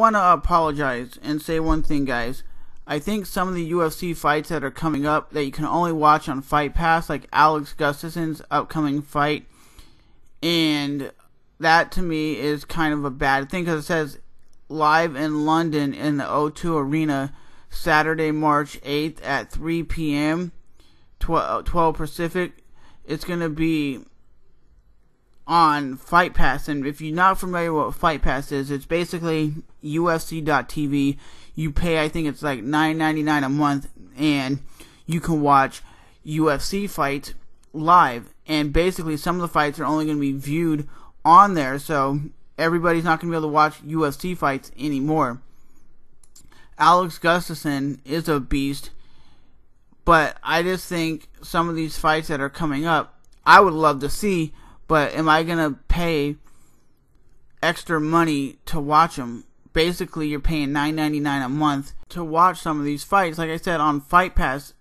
want to apologize and say one thing, guys. I think some of the UFC fights that are coming up that you can only watch on Fight Pass, like Alex Gustafsson's upcoming fight, and that to me is kind of a bad thing because it says live in London in the O2 Arena, Saturday, March 8th at 3 p.m., 12 Pacific. It's going to be on Fight Pass, and if you're not familiar with what Fight Pass is, it's basically UFC.tv. You pay, I think it's like $9.99 a month, and you can watch UFC fights live. And basically, some of the fights are only going to be viewed on there, so everybody's not going to be able to watch UFC fights anymore. Alex Gustafsson is a beast, but I just think some of these fights that are coming up, I would love to see. But am I going to pay extra money to watch them? Basically, you're paying $9.99 a month to watch some of these fights. Like I said, on Fight Pass,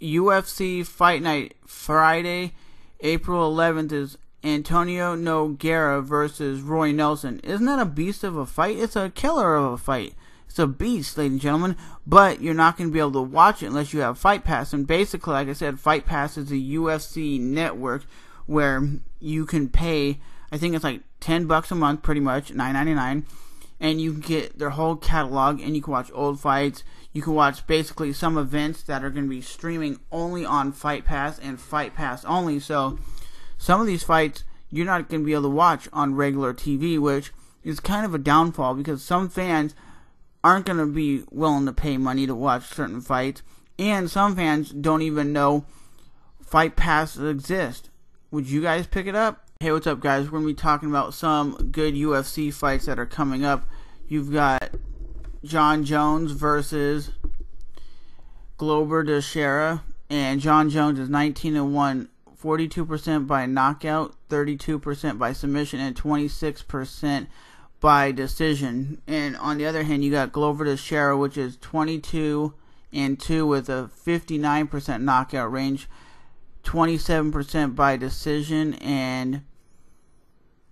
UFC Fight Night Friday, April 11th is Antonio Nogueira versus Roy Nelson. Isn't that a beast of a fight? It's a killer of a fight. It's a beast, ladies and gentlemen. But you're not going to be able to watch it unless you have Fight Pass. And basically, like I said, Fight Pass is a UFC network where you can pay, I think it's like $10 a month, pretty much, $9.99, and you can get their whole catalog, and you can watch old fights. You can watch basically some events that are going to be streaming only on Fight Pass and Fight Pass only. So some of these fights you're not going to be able to watch on regular TV, which is kind of a downfall because some fans aren't going to be willing to pay money to watch certain fights, and some fans don't even know Fight Pass exists. Would you guys pick it up? Hey, what's up, guys? We're going to be talking about some good UFC fights that are coming up. You've got Jon Jones versus Glover Teixeira, and Jon Jones is 19-1, 42% by knockout, 32% by submission, and 26% by decision. And on the other hand, you got Glover Teixeira, which is 22-2 with a 59% knockout range, 27% by decision, and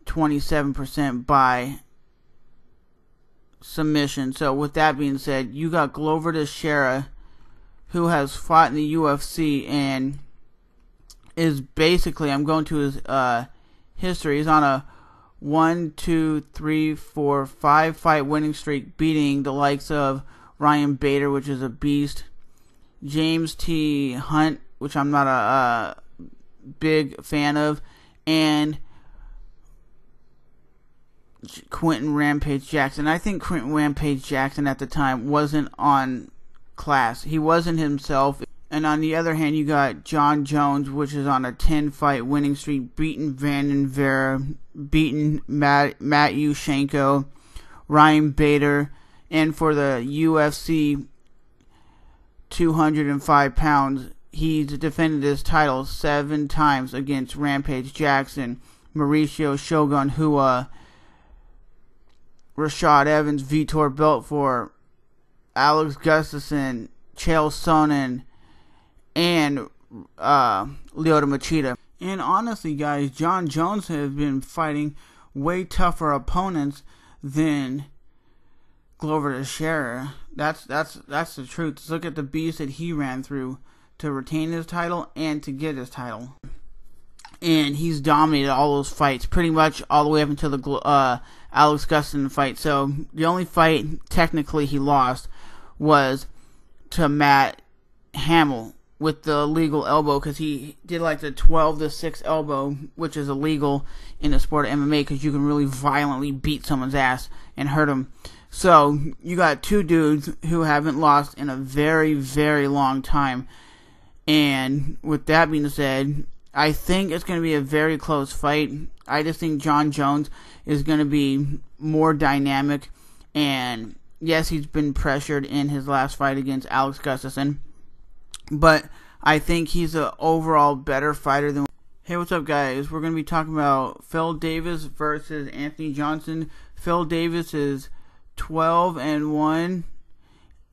27% by submission. So with that being said, you got Glover Teixeira, who has fought in the UFC and is basically, I'm going to his history, he's on a 5 fight winning streak, beating the likes of Ryan Bader, which is a beast, James T. Hunt, which I'm not a big fan of, and Quentin Rampage Jackson. I think Quentin Rampage Jackson at the time wasn't on class. He wasn't himself. And on the other hand, you got Jon Jones, which is on a 10-fight winning streak, beating Brandon Vera, beating Matt Yushchenko, Ryan Bader, and for the UFC 205 pounds, he's defended his title 7 times against Rampage Jackson, Mauricio Shogun Hua, Rashad Evans, Vitor Belfort, Alex Gustafsson, Chael Sonnen, and Lyoto Machida. And honestly, guys, Jon Jones has been fighting way tougher opponents than Glover Teixeira. That's the truth. Just look at the beast that he ran through to retain his title and to get his title. And he's dominated all those fights, pretty much all the way up until the Alex Gustafsson fight. So the only fight technically he lost was to Matt Hamill with the illegal elbow, because he did like the 12-6 elbow, which is illegal in the sport of MMA because you can really violently beat someone's ass and hurt them. So you got two dudes who haven't lost in a very, very long time. And with that being said, I think it's going to be a very close fight. I just think Jon Jones is going to be more dynamic. And yes, he's been pressured in his last fight against Alex Gustafsson, but I think he's an overall better fighter than... Hey, what's up, guys? We're going to be talking about Phil Davis versus Anthony Johnson. Phil Davis is 12-1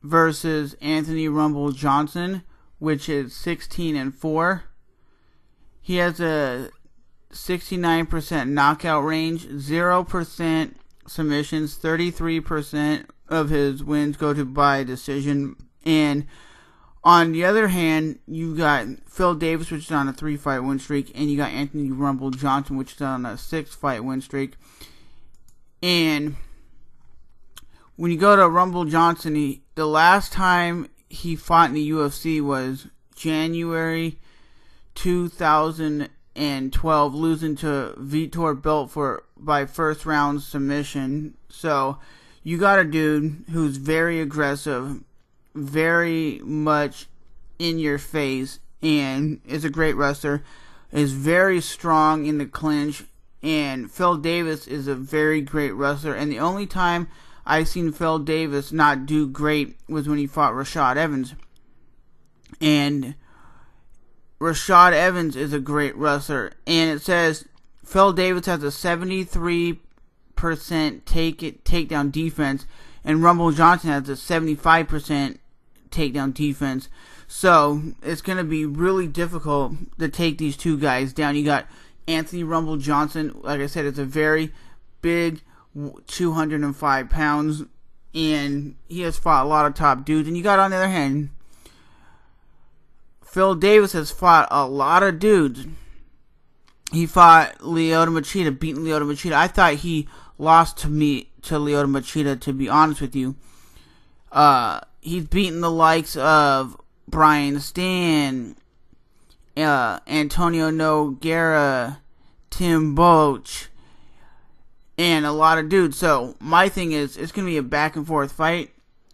versus Anthony Rumble Johnson, which is 16-4. He has a 69% knockout range, 0% submissions. 33% of his wins go to by decision. And on the other hand, you got Phil Davis, which is on a 3-fight win streak, and you got Anthony Rumble Johnson, which is on a 6-fight win streak. And when you go to Rumble Johnson, the last time he fought in the UFC was January 2012, losing to Vitor Belfort by first round submission. So you got a dude who's very aggressive, very much in your face, and is a great wrestler, is very strong in the clinch, and Phil Davis is a very great wrestler. And the only time I've seen Phil Davis not do great was when he fought Rashad Evans. And Rashad Evans is a great wrestler, and it says Phil Davis has a 73% takedown defense, and Rumble Johnson has a 75% takedown defense. So it's going to be really difficult to take these two guys down. You got Anthony Rumble Johnson, like I said, it's a very big, 205 pounds, and he has fought a lot of top dudes. And you got, on the other hand, Phil Davis has fought a lot of dudes. He fought Lyoto Machida, beaten Lyoto Machida. I thought he lost to Lyoto Machida, to be honest with you. He's beaten the likes of Brian Stan, Antonio Nogueira, Tim Boach, and a lot of dudes. So my thing is, it's going to be a back and forth fight.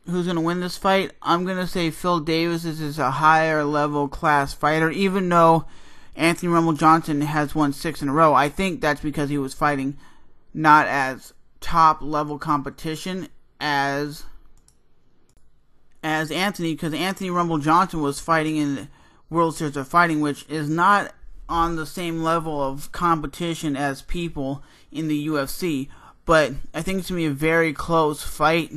Who's going to win this fight? I'm going to say Phil Davis is a higher level class fighter, even though Anthony Rumble Johnson has won 6 in a row. I think that's because he was fighting not as top level competition as Anthony, because Anthony Rumble Johnson was fighting in the World Series of Fighting, which is not on the same level of competition as people in the UFC. But I think it's going to be a very close fight.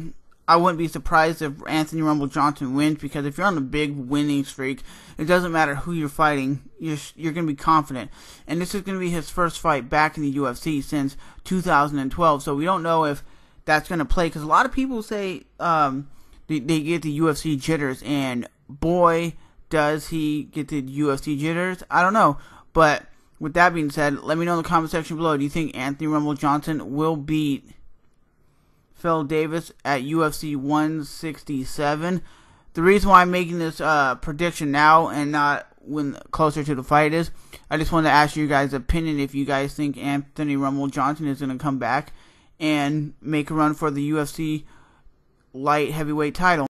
I wouldn't be surprised if Anthony Rumble Johnson wins, because if you're on a big winning streak, it doesn't matter who you're fighting, you're going to be confident. And this is going to be his first fight back in the UFC since 2012, so we don't know if that's going to play, because a lot of people say they get the UFC jitters, and boy, does he get the UFC jitters. I don't know, but with that being said, let me know in the comment section below, do you think Anthony Rumble Johnson will beat Phil Davis at UFC 167. The reason why I'm making this prediction now and not when closer to the fight is, I just wanted to ask you guys' opinion if you guys think Anthony Rumble Johnson is going to come back and make a run for the UFC light heavyweight title.